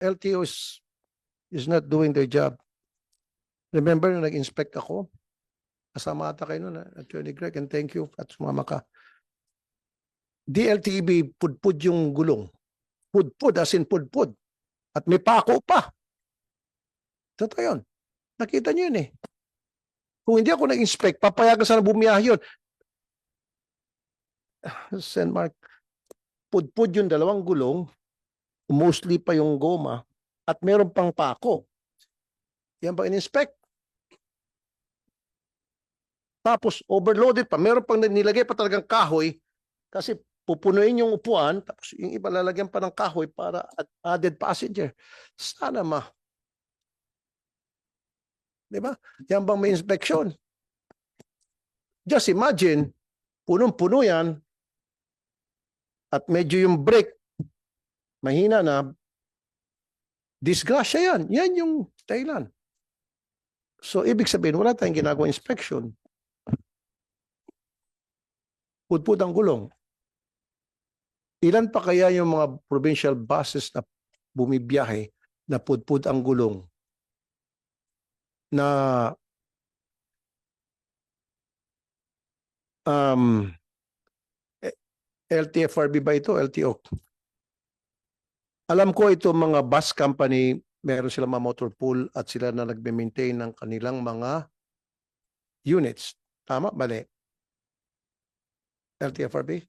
LTO is not doing their job. Remember na nag-inspect ako? Kasama ata kayo nun, Attorney Greg, and thank you at sumama ka. DLTV, pudpud yung gulong. Pudpud, as in pudpud. At may pako pa. Totoo yun. Nakita niyo yun eh. Kung hindi ako nag-inspect, papayagan sana bumiyahe yun. Sen Mark, pudpud yung dalawang gulong, mostly pa yung goma, at meron pang pako. Yan ba in-inspect? Tapos overloaded pa, meron pang nilagay pa talagang kahoy kasi pupunuin yung upuan, tapos yung iba lalagyan pa ng kahoy para added passenger. Sana di ba? Yan bang may inspection? Just imagine, punong-puno yan at medyo yung brake mahina na, disgrasya yan. Yan yung dahilan. So, ibig sabihin, wala tayong ginagawa inspection. Pudpud ang gulong. Ilan pa kaya yung mga provincial buses na bumibiyahe na pudpud ang gulong? Na LTFRB ba ito? LTO? Alam ko ito mga bus company, meron silang mga motor pool at sila na nagme-maintain ng kanilang mga units. Tama? Bali. LTFRB?